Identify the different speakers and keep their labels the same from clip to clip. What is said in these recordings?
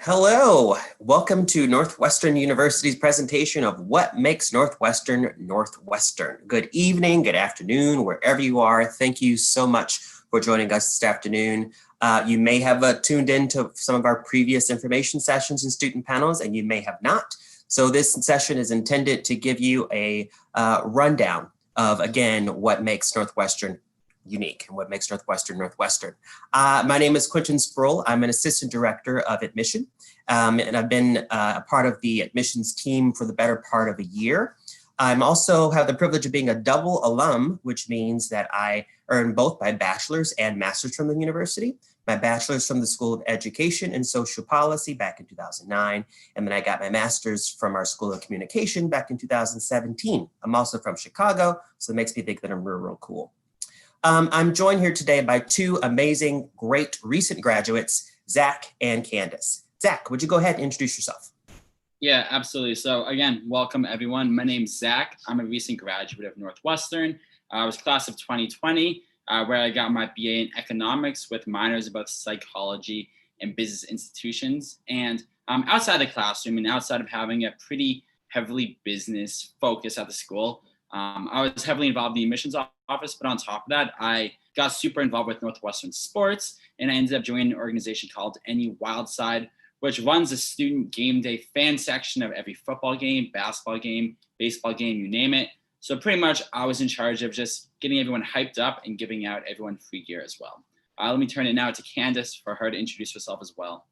Speaker 1: Hello, welcome to Northwestern University's presentation of what makes Northwestern Northwestern. Good evening, good afternoon, wherever you are. Thank you so much for joining us this afternoon. You may have tuned into some of our previous information sessions and student panels, and you may have not. So this session is intended to give you a rundown of, again, what makes Northwestern unique and what makes Northwestern Northwestern. My name is Quinton Sprull. I'm an assistant director of admission, and I've been a part of the admissions team for the better part of a year. I'm also have the privilege of being a double alum, which means that I earned both my bachelor's and master's from the university. My bachelor's from the School of Education and Social Policy back in 2009, and then I got my master's from our School of Communication back in 2017. I'm also from Chicago, so it makes me think that I'm real cool. I'm joined here today by two amazing, great recent graduates, Zack and Kandise. Zack, would you go ahead and introduce yourself?
Speaker 2: Yeah, absolutely. So again, welcome everyone. My name's Zack. I'm a recent graduate of Northwestern. I was class of 2020, where I got my BA in economics with minors about psychology and business institutions. And outside the classroom and outside of having a pretty heavily business focus at the school, I was heavily involved in the admissions office, but on top of that, I got super involved with Northwestern sports, and I ended up joining an organization called Any Wildside, which runs a student game day fan section of every football game, basketball game, baseball game, you name it. So pretty much I was in charge of just getting everyone hyped up and giving out everyone free gear as well. Let me turn it now to Kandise for her to introduce herself as well.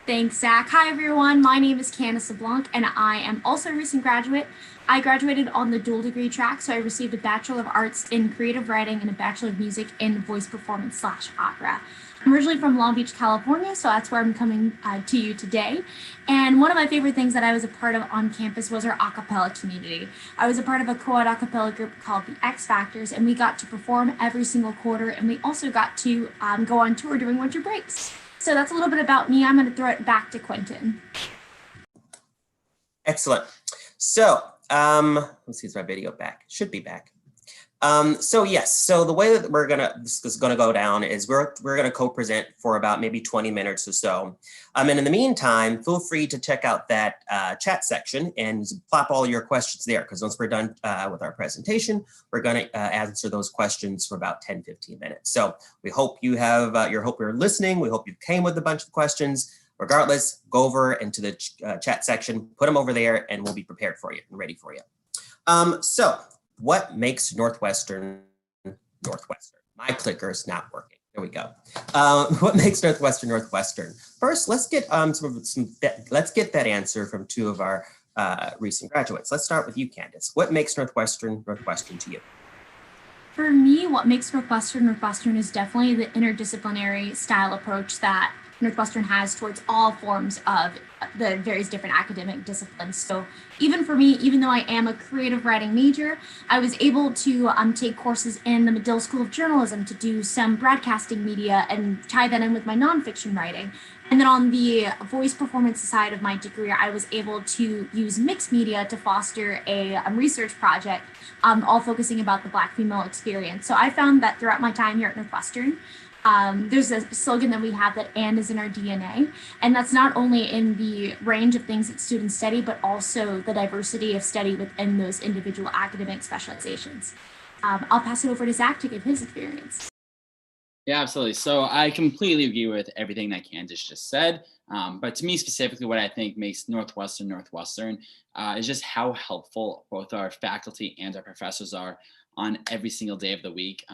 Speaker 3: Thanks, Zack. Hi, everyone. My name is Kandise LeBlanc, and I am also a recent graduate. I graduated on the dual degree track, so I received a Bachelor of Arts in Creative Writing and a Bachelor of Music in Voice Performance / Opera. I'm originally from Long Beach, California, so that's where I'm coming to you today. And one of my favorite things that I was a part of on campus was our a cappella community. I was a part of a co-ed a cappella group called the X Factors, and we got to perform every single quarter, and we also got to go on tour during winter breaks. So that's a little bit about me. I'm going to throw it back to Quinton.
Speaker 1: Excellent. So let's see, is my video back? Should be back. So yes, so the way that this is gonna go down is we're gonna co-present for about maybe 20 minutes or so. And in the meantime, feel free to check out that chat section and plop all your questions there, because once we're done with our presentation, we're gonna answer those questions for about 10-15 minutes. So we hope you have hope you're listening. We hope you came with a bunch of questions. Regardless, go over into the chat section, put them over there, and we'll be prepared for you and ready for you. So what makes Northwestern Northwestern? My clicker is not working. There we go. What makes Northwestern Northwestern? First, let's get let's get that answer from two of our recent graduates. Let's start with you, Kandise. What makes Northwestern Northwestern to you?
Speaker 3: For me, what makes Northwestern Northwestern is definitely the interdisciplinary style approach that Northwestern has towards all forms of the various different academic disciplines. So even for me, even though I am a creative writing major, I was able to take courses in the Medill School of Journalism to do some broadcasting media and tie that in with my nonfiction writing. And then on the voice performance side of my degree, I was able to use mixed media to foster a research project, all focusing about the Black female experience. So I found that throughout my time here at Northwestern, there's a slogan that we have that "and" is in our DNA, and that's not only in the range of things that students study, but also the diversity of study within those individual academic specializations. I'll pass it over to Zack to give his experience.
Speaker 2: Yeah, absolutely. So I completely agree with everything that Kandise just said. But to me specifically, what I think makes Northwestern Northwestern is just how helpful both our faculty and our professors are on every single day of the week.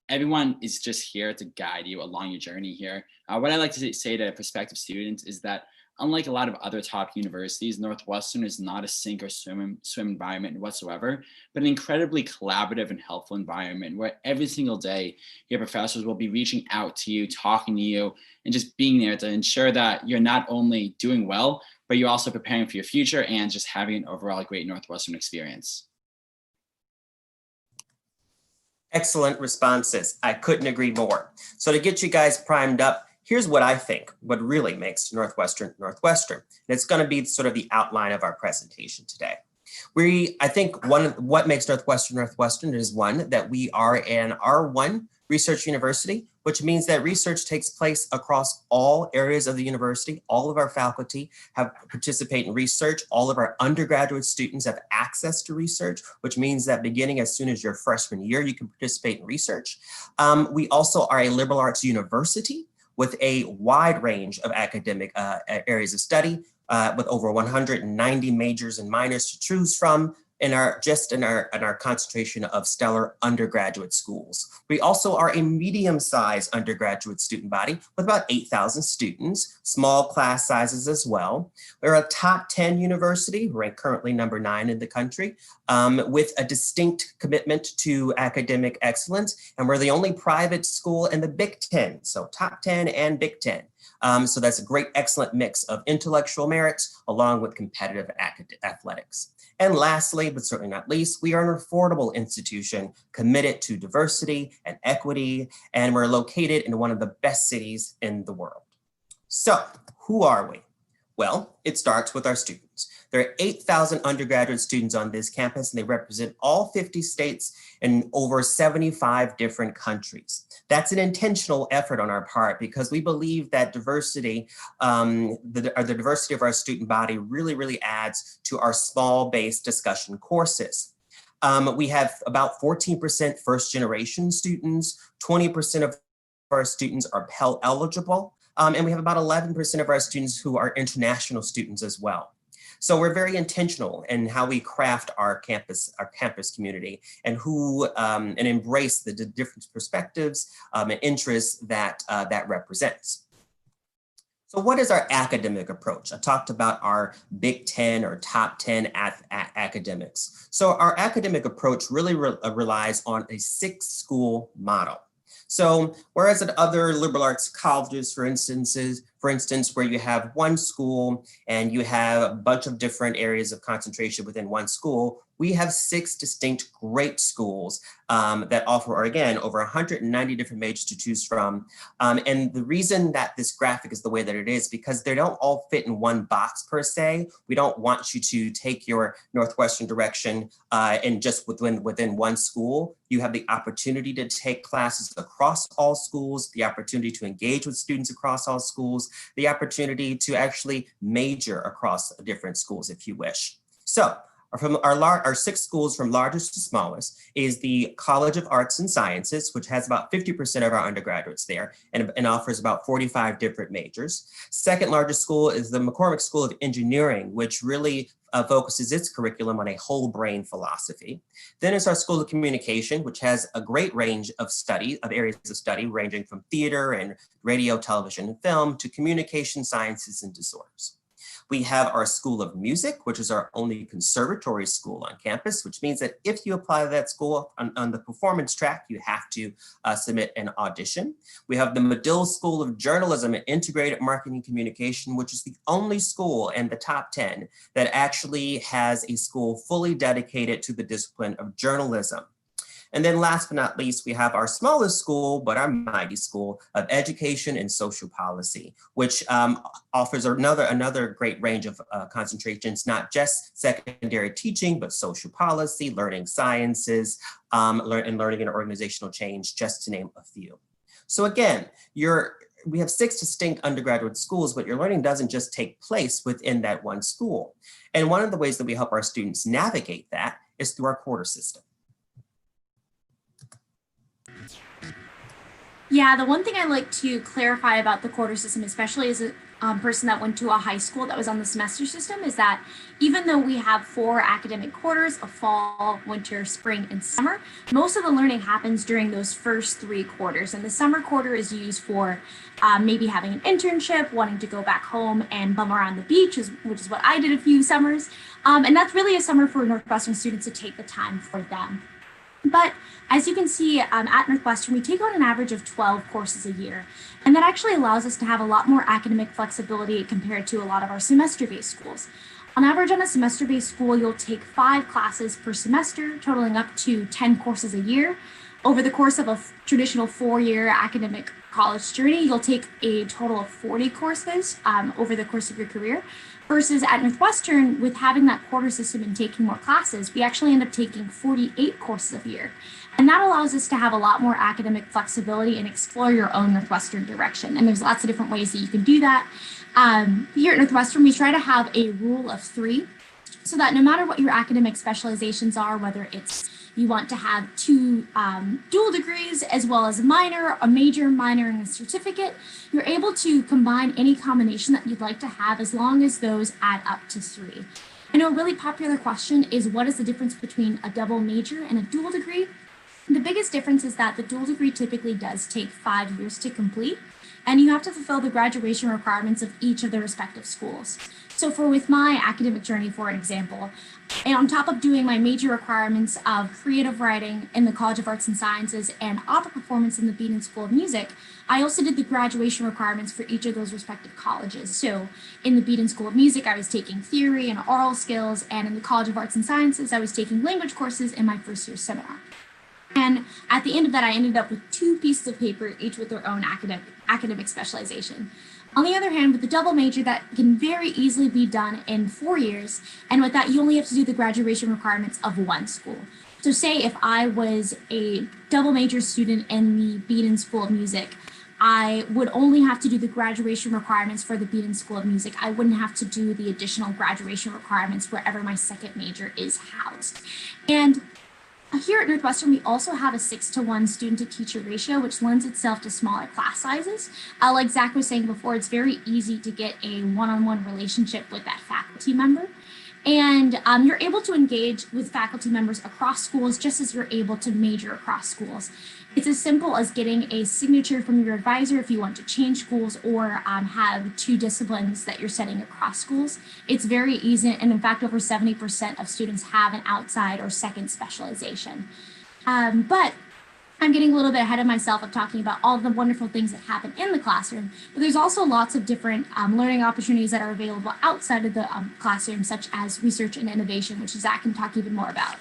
Speaker 2: Everyone is just here to guide you along your journey here. What I like to say to prospective students is that unlike a lot of other top universities, Northwestern is not a sink or swim environment whatsoever, but an incredibly collaborative and helpful environment where every single day your professors will be reaching out to you, talking to you, and just being there to ensure that you're not only doing well, but you're also preparing for your future and just having an overall great Northwestern experience.
Speaker 1: Excellent responses. I couldn't agree more. So to get you guys primed up, here's what I think, what really makes Northwestern Northwestern. And it's going to be sort of the outline of our presentation today. I think what makes Northwestern Northwestern is one, that we are an R1 research university, which means that research takes place across all areas of the university. All of our faculty have participate in research. All of our undergraduate students have access to research, which means that beginning as soon as your freshman year, you can participate in research. We also are a liberal arts university with a wide range of academic areas of study, with over 190 majors and minors to choose from in our concentration of stellar undergraduate schools. We also are a medium-sized undergraduate student body with about 8,000 students, small class sizes as well. We're a top 10 university, ranked currently number 9 in the country, with a distinct commitment to academic excellence. And we're the only private school in the Big Ten, so top 10 and Big Ten. So that's a great, excellent mix of intellectual merits along with competitive athletics. And lastly, but certainly not least, we are an affordable institution committed to diversity and equity, and we're located in one of the best cities in the world. So who are we? Well, it starts with our students. There are 8,000 undergraduate students on this campus, and they represent all 50 states and over 75 different countries. That's an intentional effort on our part because we believe that diversity, the diversity of our student body really adds to our small-based discussion courses. We have about 14% first-generation students, 20% of our students are Pell eligible, and we have about 11% of our students who are international students as well. So we're very intentional in how we craft our campus community and and embrace the different perspectives and interests that represents. So what is our academic approach? I talked about our Big Ten or top 10 academics. So our academic approach really relies on a 6-school model. So whereas at other liberal arts colleges, for instance, where you have one school and you have a bunch of different areas of concentration within one school, we have 6 distinct great schools that offer, again, over 190 different majors to choose from. And the reason that this graphic is the way that it is because they don't all fit in one box per se. We don't want you to take your Northwestern Direction and just within one school. You have the opportunity to take classes across all schools, the opportunity to engage with students across all schools, the opportunity to actually major across different schools if you wish. So from our 6 schools from largest to smallest is the College of Arts and Sciences, which has about 50% of our undergraduates there and offers about 45 different majors. Second largest school is the McCormick School of Engineering, which really focuses its curriculum on a whole brain philosophy. Then is our School of Communication, which has a great range of areas of study ranging from theater and radio, television, and film to communication sciences and disorders. We have our School of Music, which is our only conservatory school on campus, which means that if you apply to that school on the performance track, you have to submit an audition. We have the Medill School of Journalism and Integrated Marketing Communication, which is the only school in the top 10 that actually has a school fully dedicated to the discipline of journalism. And then last but not least, we have our smallest school, but our mighty School of Education and Social Policy, which offers another great range of concentrations, not just secondary teaching, but social policy, learning sciences, and learning and organizational change, just to name a few. So again, we have 6 distinct undergraduate schools, but your learning doesn't just take place within that one school. And one of the ways that we help our students navigate that is through our quarter system.
Speaker 3: Yeah, the one thing I like to clarify about the quarter system, especially as a person that went to a high school that was on the semester system, is that even though we have 4 academic quarters of fall, winter, spring, and summer, most of the learning happens during those first 3 quarters. And the summer quarter is used for maybe having an internship, wanting to go back home and bum around the beach, which is what I did a few summers. And that's really a summer for Northwestern students to take the time for them. But as you can see at Northwestern, we take on an average of 12 courses a year. And that actually allows us to have a lot more academic flexibility compared to a lot of our semester-based schools. On average, on a semester-based school, you'll take 5 classes per semester, totaling up to 10 courses a year. Over the course of a traditional 4-year academic college journey, you'll take a total of 40 courses over the course of your career. Versus at Northwestern, with having that quarter system and taking more classes, we actually end up taking 48 courses a year. And that allows us to have a lot more academic flexibility and explore your own Northwestern direction. And there's lots of different ways that you can do that. Here at Northwestern, we try to have a rule of 3 so that no matter what your academic specializations are, whether it's you want to have 2 dual degrees as well as a minor, a major, minor, and a certificate, you're able to combine any combination that you'd like to have as long as those add up to 3. I know a really popular question is what is the difference between a double major and a dual degree? The biggest difference is that the dual degree typically does take 5 years to complete, and you have to fulfill the graduation requirements of each of the respective schools. So with my academic journey, for example, and on top of doing my major requirements of creative writing in the College of Arts and Sciences and opera performance in the Beaton School of Music, I also did the graduation requirements for each of those respective colleges. So in the Beaton School of Music, I was taking theory and oral skills, and in the College of Arts and Sciences, I was taking language courses in my first year seminar. And at the end of that, I ended up with 2 pieces of paper, each with their own academic specialization. On the other hand, with the double major, that can very easily be done in 4 years. And with that, you only have to do the graduation requirements of 1 school. So say if I was a double major student in the Beaton School of Music, I would only have to do the graduation requirements for the Beaton School of Music. I wouldn't have to do the additional graduation requirements wherever my second major is housed. And here at Northwestern, we also have a 6-to-1 student-to-teacher ratio, which lends itself to smaller class sizes. Like Zack was saying before, it's very easy to get a one-on-one relationship with that faculty member. And you're able to engage with faculty members across schools just as you're able to major across schools. It's as simple as getting a signature from your advisor if you want to change schools or have 2 disciplines that you're studying across schools. It's very easy, and in fact, over 70% of students have an outside or second specialization. But I'm getting a little bit ahead of myself of talking about all the wonderful things that happen in the classroom, but there's also lots of different learning opportunities that are available outside of the classroom, such as research and innovation, which Zack can talk even more about.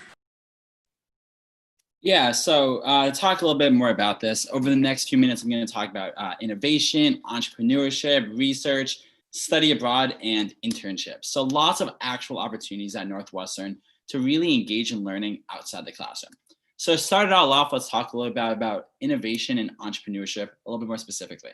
Speaker 2: Yeah, so to talk a little bit more about this, over the next few minutes, I'm going to talk about innovation, entrepreneurship, research, study abroad, and internships. So lots of actual opportunities at Northwestern to really engage in learning outside the classroom. So to start it all off, let's talk a little bit about innovation and entrepreneurship a little bit more specifically.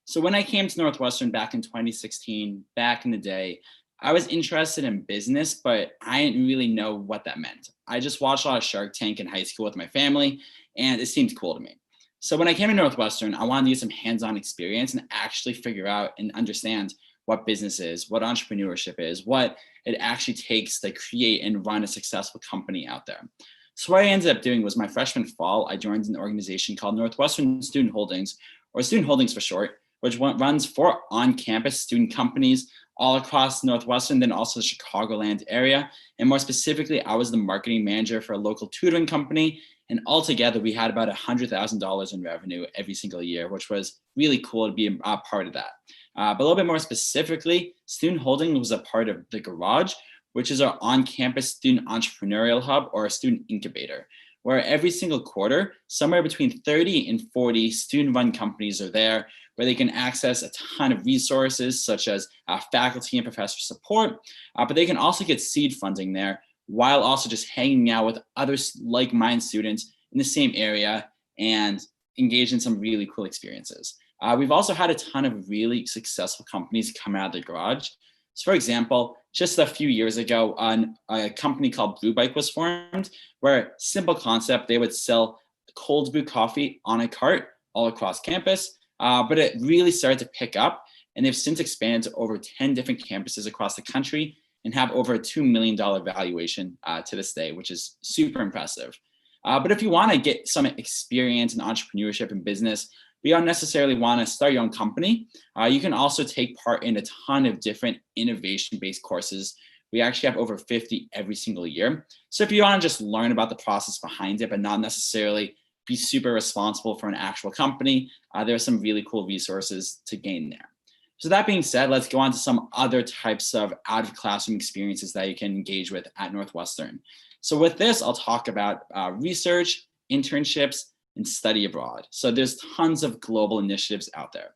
Speaker 2: So when I came to Northwestern back in 2016, back in the day, I was interested in business, but I didn't really know what that meant. I just watched a lot of Shark Tank in high school with my family, and it seemed cool to me. So when I came to Northwestern, I wanted to get some hands-on experience and actually figure out and understand what business is, what entrepreneurship is, what it actually takes to create and run a successful company out there. So what I ended up doing was my freshman fall, I joined an organization called Northwestern Student Holdings, or Student Holdings for short, which runs 4 on-campus student companies all across Northwestern, then also the Chicagoland area. And more specifically, I was the marketing manager for a local tutoring company. And altogether, we had about $100,000 in revenue every single year, which was really cool to be a part of that. But a little bit more specifically, Student Holdings was a part of The Garage, which is our on-campus student entrepreneurial hub or a student incubator, where every single quarter, somewhere between 30 and 40 student-run companies are there, where they can access a ton of resources such as faculty and professor support, but they can also get seed funding there while also just hanging out with other like-minded students in the same area and engage in some really cool experiences. We've also had a ton of really successful companies come out of The Garage. So for example, just a few years ago, a company called Brew Bike was formed, where simple concept, they would sell cold brew coffee on a cart all across campus, but it really started to pick up, and they've since expanded to over 10 different campuses across the country and have over a $2 million valuation to this day, which is super impressive. But if you want to get some experience in entrepreneurship and business, but you don't necessarily want to start your own company, you can also take part in a ton of different innovation-based courses. We actually have over 50 every single year. So if you want to just learn about the process behind it, but not necessarily be super responsible for an actual company, there are some really cool resources to gain there. So that being said, let's go on to some other types of out-of-classroom experiences that you can engage with at Northwestern. So with this, I'll talk about research, internships, and study abroad. So there's tons of global initiatives out there.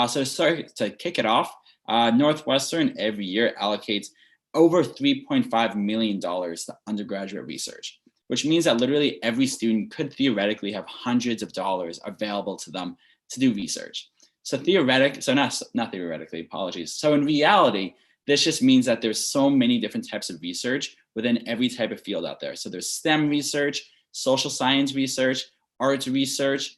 Speaker 2: So to kick it off, Northwestern every year allocates over $3.5 million to undergraduate research, which means that literally every student could theoretically have hundreds of dollars available to them to do research. So not theoretically, apologies. So in reality, this just means that there's so many different types of research within every type of field out there. So there's STEM research, social science research, arts research,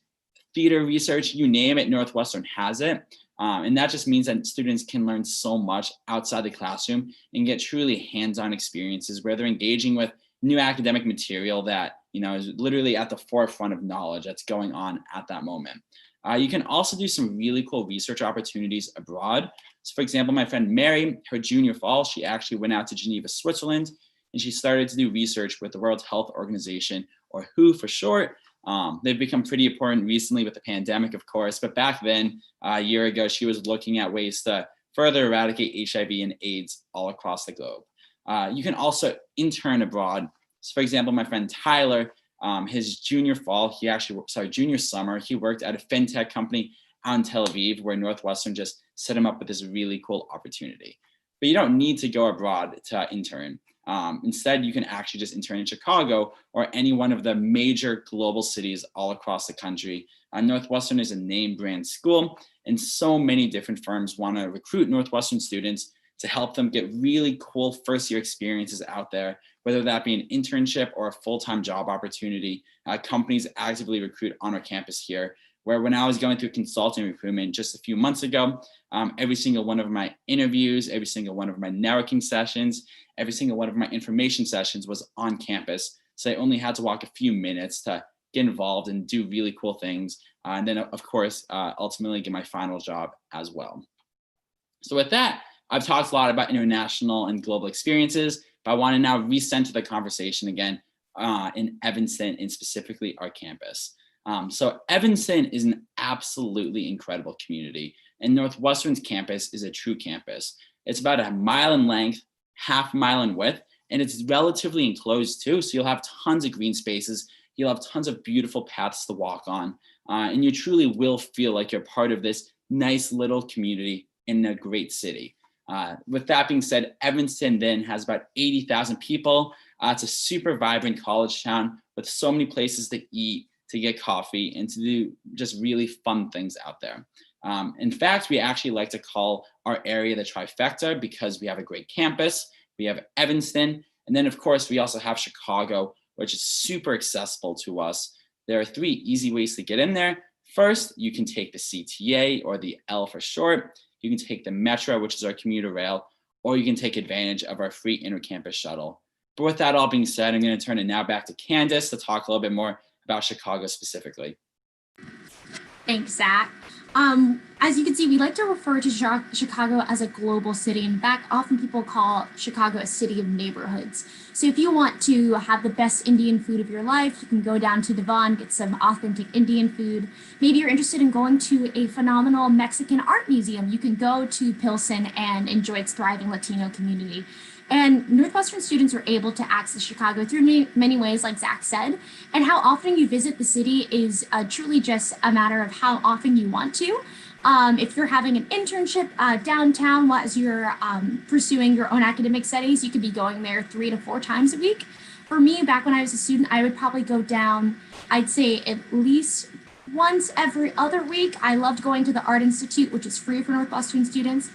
Speaker 2: theater research, you name it, Northwestern has it. And that just means that students can learn so much outside the classroom and get truly hands-on experiences where they're engaging with new academic material that, is literally at the forefront of knowledge that's going on at that moment. You can also do some really cool research opportunities abroad. So for example, my friend Mary, her junior fall, she actually went out to Geneva, Switzerland, and she started to do research with the World Health Organization, or WHO for short. They've become pretty important recently with the pandemic, of course, but back then, a year ago, she was looking at ways to further eradicate HIV and AIDS all across the globe. You can also intern abroad. So for example, my friend Tyler, his junior summer, he worked at a fintech company out in Tel Aviv, where Northwestern just set him up with this really cool opportunity. But you don't need to go abroad to intern. Instead, you can actually just intern in Chicago or any one of the major global cities all across the country. Northwestern is a name brand school, and so many different firms want to recruit Northwestern students to help them get really cool first year experiences out there, whether that be an internship or a full-time job opportunity. Companies actively recruit on our campus here, where when I was going through consulting recruitment just a few months ago, every single one of my interviews, every single one of my networking sessions, every single one of my information sessions was on campus. So I only had to walk a few minutes to get involved and do really cool things. And then of course, ultimately get my final job as well. So with that, I've talked a lot about international and global experiences, but I want to now recenter the conversation again in Evanston and specifically our campus. So Evanston is an absolutely incredible community, and Northwestern's campus is a true campus. It's about a mile in length, half mile in width, and it's relatively enclosed too. So you'll have tons of green spaces. You'll have tons of beautiful paths to walk on, and you truly will feel like you're part of this nice little community in a great city. With that being said, Evanston then has about 80,000 people. It's a super vibrant college town with so many places to eat, to get coffee, and to do just really fun things out there. In fact, we actually like to call our area the trifecta because we have a great campus, we have Evanston, and then of course we also have Chicago, which is super accessible to us. There are 3 easy ways to get in there. First, you can take the CTA, or the L for short. You can take the Metro, which is our commuter rail, or you can take advantage of our free intercampus shuttle. But with that all being said, I'm going to turn it now back to Kandise to talk a little bit more about Chicago specifically.
Speaker 3: Thanks, Zach. As you can see, we like to refer to Chicago as a global city. In fact, often people call Chicago a city of neighborhoods. So if you want to have the best Indian food of your life, you can go down to Devon, get some authentic Indian food. Maybe you're interested in going to a phenomenal Mexican art museum. You can go to Pilsen and enjoy its thriving Latino community. And Northwestern students are able to access Chicago through many ways, like Zach said. And how often you visit the city is truly just a matter of how often you want to. If you're having an internship downtown as you're pursuing your own academic studies, you could be going there 3 to 4 times a week. For me, back when I was a student, I would probably go down, I'd say at least once every other week. I loved going to the Art Institute, which is free for Northwestern students.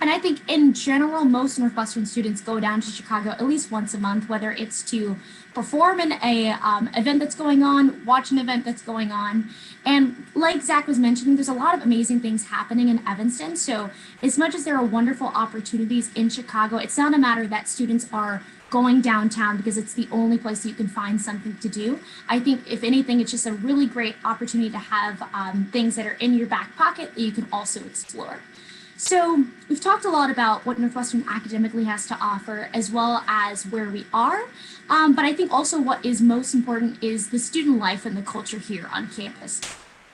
Speaker 3: And I think in general, most Northwestern students go down to Chicago at least once a month, whether it's to perform in a event that's going on, watch an event that's going on. And like Zach was mentioning, there's a lot of amazing things happening in Evanston. So as much as there are wonderful opportunities in Chicago, it's not a matter that students are going downtown because it's the only place you can find something to do. I think if anything, it's just a really great opportunity to have things that are in your back pocket that you can also explore. So we've talked a lot about what Northwestern academically has to offer, as well as where we are. But I think also what is most important is the student life and the culture here on campus.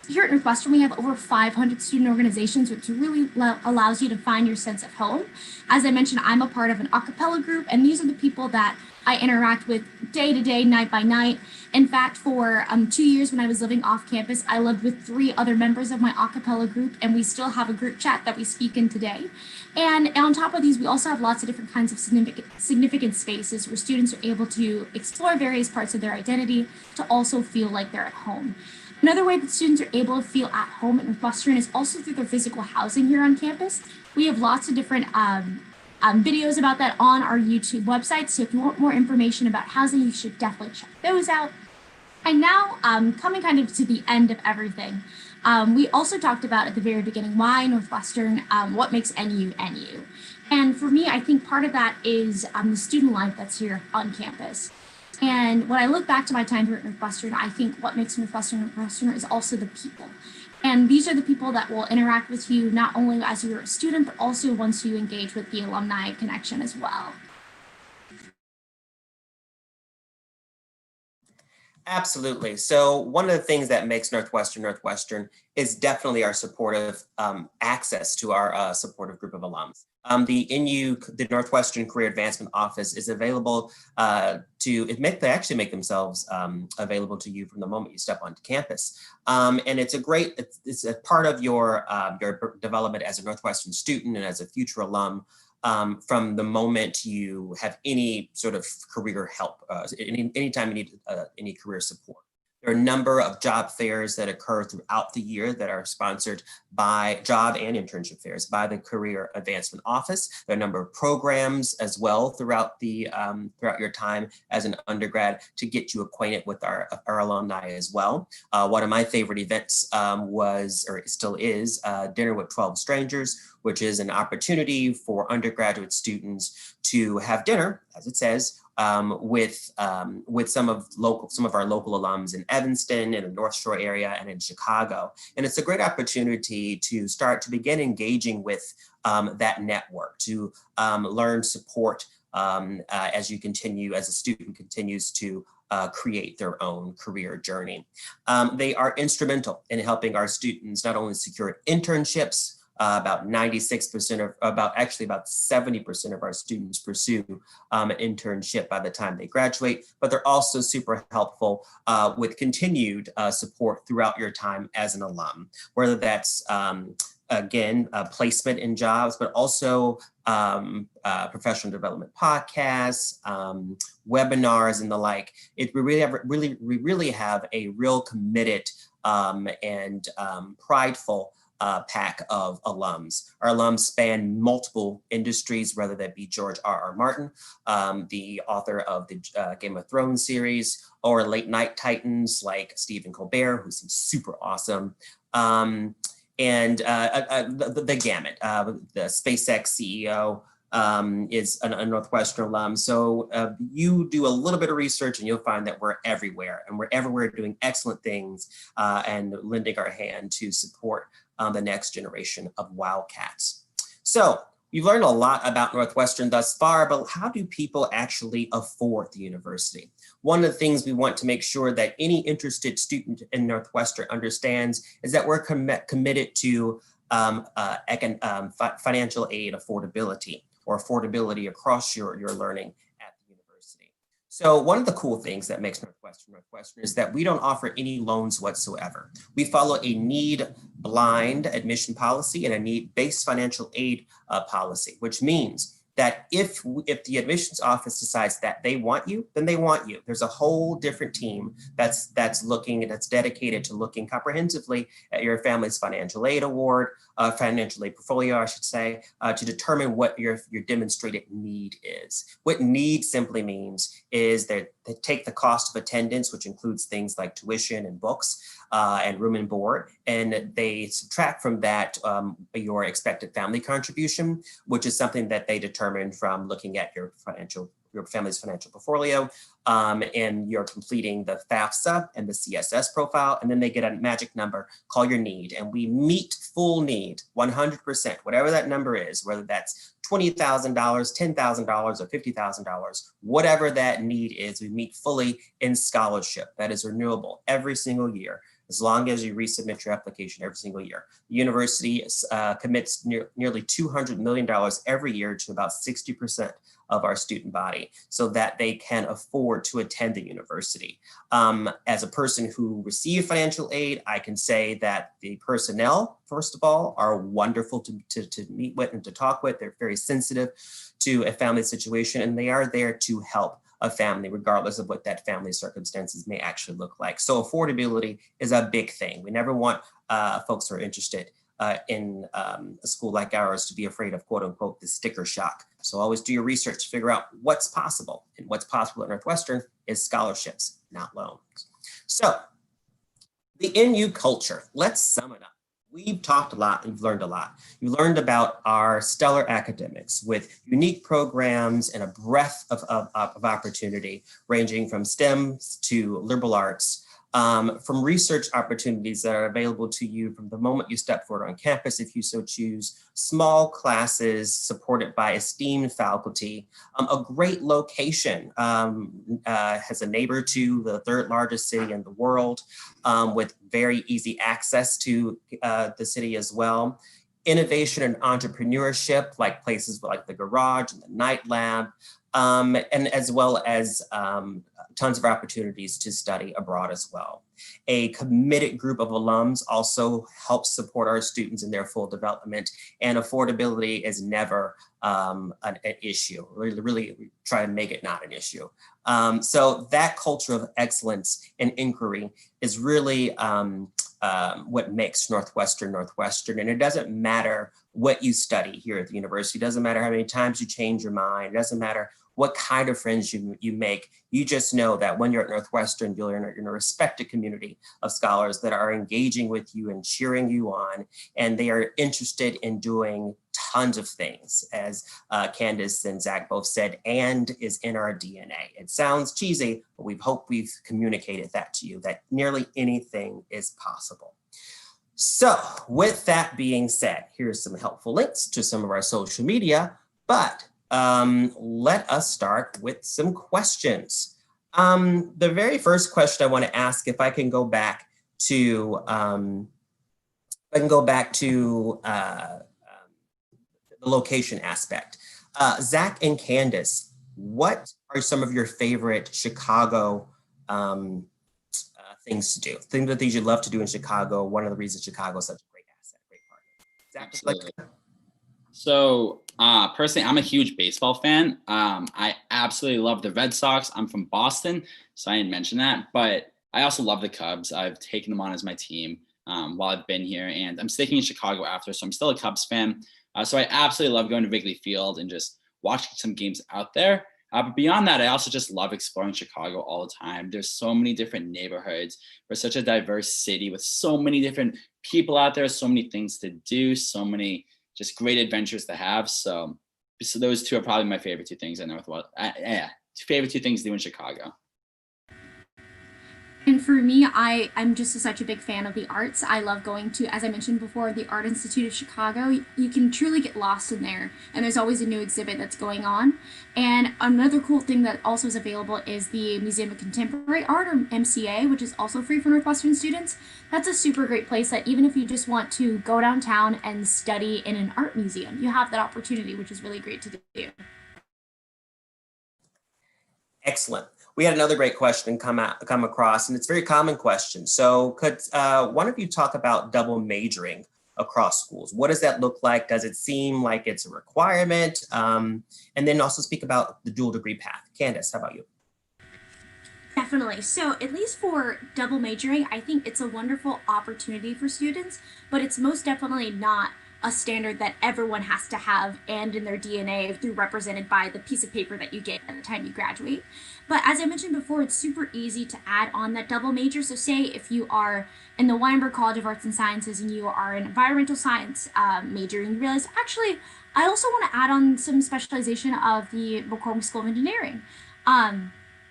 Speaker 3: Here at Northwestern, we have over 500 student organizations, which really allows you to find your sense of home. As I mentioned, I'm a part of an a cappella group, and these are the people that I interact with day to day, night by night. In fact, for 2 years when I was living off campus, I lived with 3 other members of my a cappella group, and we still have a group chat that we speak in today. And on top of these, we also have lots of different kinds of significant spaces where students are able to explore various parts of their identity to also feel like they're at home. Another way that students are able to feel at home at Northwestern is also through their physical housing here on campus. We have lots of different videos about that on our YouTube website. So if you want more information about housing, you should definitely check those out. And now coming kind of to the end of everything, we also talked about at the very beginning why Northwestern, what makes NU NU. And for me, I think part of that is the student life that's here on campus. And when I look back to my time here at Northwestern, I think what makes Northwestern is also the people. And these are the people that will interact with you not only as you're a student, but also once you engage with the alumni connection as well.
Speaker 1: Absolutely. So one of the things that makes Northwestern is definitely our supportive access to our supportive group of alums. The Northwestern Career Advancement Office is available they actually make themselves available to you from the moment you step onto campus. And it's a part of your development as a Northwestern student and as a future alum. From the moment you have any sort of career help, anytime you need any career support. There are a number of job fairs that occur throughout the year that are sponsored by job and internship fairs by the Career Advancement Office. There are a number of programs as well throughout your time as an undergrad to get you acquainted with our alumni as well. One of my favorite events still is Dinner with 12 Strangers, which is an opportunity for undergraduate students to have dinner, as it says, with some of our local alums in Evanston, in the North Shore area, and in Chicago. And it's a great opportunity to start to begin engaging with that network, to learn support as a student continues to create their own career journey. They are instrumental in helping our students not only secure internships. About 70% of our students pursue an internship by the time they graduate, but they're also super helpful with continued support throughout your time as an alum, whether that's placement in jobs, but also professional development podcasts, webinars, and the like. We really have a real committed and prideful pack of alums. Our alums span multiple industries, whether that be George R.R. Martin, the author of the Game of Thrones series, or late night titans like Stephen Colbert, who's super awesome, and the gamut. The SpaceX CEO is a Northwestern alum. So you do a little bit of research and you'll find that we're everywhere, and we're everywhere doing excellent things and lending our hand to support the next generation of Wildcats. So you've learned a lot about Northwestern thus far, but how do people actually afford the university? One of the things we want to make sure that any interested student in Northwestern understands is that we're committed to financial aid affordability, or affordability across your learning at the university. So one of the cool things that makes Northwestern is that we don't offer any loans whatsoever. We follow a need-blind admission policy and a need-based financial aid policy, which means that if the admissions office decides that they want you, then they want you. There's a whole different team that's dedicated to looking comprehensively at your family's financial aid award, financial aid portfolio, I should say, to determine what your demonstrated need is. What need simply means is that they take the cost of attendance, which includes things like tuition and books and room and board, and they subtract from that your expected family contribution, which is something that they determine from looking at your family's financial portfolio, and you're completing the FAFSA and the CSS profile, and then they get a magic number, call your need, and we meet full need, 100%, whatever that number is, whether that's $20,000, $10,000, or $50,000, whatever that need is, we meet fully in scholarship that is renewable every single year as long as you resubmit your application every single year. The university commits nearly $200 million every year to about 60% of our student body so that they can afford to attend the university. As a person who received financial aid, I can say that the personnel, first of all, are wonderful to meet with and to talk with. They're very sensitive to a family situation, and they are there to help a family, regardless of what that family circumstances may actually look like. So affordability is a big thing. We never want folks who are interested in a school like ours to be afraid of, quote unquote, the sticker shock. So always do your research to figure out what's possible. And what's possible at Northwestern is scholarships, not loans. So the NU culture, let's sum it up. We've talked a lot and you've learned a lot. You learned about our stellar academics with unique programs and a breadth of opportunity, ranging from STEM to liberal arts, from research opportunities that are available to you from the moment you step forward on campus, if you so choose, small classes supported by esteemed faculty, a great location, has a neighbor to the third largest city in the world, with very easy access to the city as well. Innovation and entrepreneurship, like places like the Garage and the Night Lab, and as well as tons of opportunities to study abroad as well. A committed group of alums also helps support our students in their full development, and affordability is never an issue. Really try to make it not an issue. So that culture of excellence and inquiry is really what makes Northwestern Northwestern. And it doesn't matter what you study here at the university. It doesn't matter how many times you change your mind. It doesn't matter what kind of friends you make. You just know that when you're at Northwestern, you're in a respected community of scholars that are engaging with you and cheering you on, and they are interested in doing tons of things, as Kandise and Zack both said, and is in our DNA. It sounds cheesy, but we hope we've communicated that to you, that nearly anything is possible. So with that being said, here's some helpful links to some of our social media, but let us start with some questions. The very first question I want to ask, if I can go back to, the location aspect. Zack and Kandise, what are some of your favorite Chicago things to do? Things that you love to do in Chicago. One of the reasons Chicago is such a great asset, great partner. Zack,
Speaker 2: absolutely. So personally, I'm a huge baseball fan. I absolutely love the Red Sox. I'm from Boston, so I didn't mention that, but I also love the Cubs. I've taken them on as my team while I've been here, and I'm sticking in Chicago after, so I'm still a Cubs fan. So I absolutely love going to Wrigley Field and just watching some games out there. But beyond that, I also just love exploring Chicago all the time. There's so many different neighborhoods. We're such a diverse city with so many different people out there, so many things to do, so many just great adventures to have. So those two are probably my favorite two things in Northwest. Favorite two things to do in Chicago.
Speaker 3: And for me, I'm just such a big fan of the arts. I love going to, as I mentioned before, the Art Institute of Chicago. You can truly get lost in there, and there's always a new exhibit that's going on. And another cool thing that also is available is the Museum of Contemporary Art, or MCA, which is also free for Northwestern students. That's a super great place that even if you just want to go downtown and study in an art museum, you have that opportunity, which is really great to do.
Speaker 1: Excellent. We had another great question come across, and it's a very common question. So could one of you talk about double majoring across schools? What does that look like? Does it seem like it's a requirement? And then also speak about the dual degree path. Kandise, how about you?
Speaker 3: Definitely. So at least for double majoring, I think it's a wonderful opportunity for students, but it's most definitely not a standard that everyone has to have and in their DNA through represented by the piece of paper that you get at the time you graduate. But as I mentioned before, it's super easy to add on that double major. So say if you are in the Weinberg College of Arts and Sciences and you are an environmental science major and you realize, actually, I also want to add on some specialization of the McCormick School of Engineering.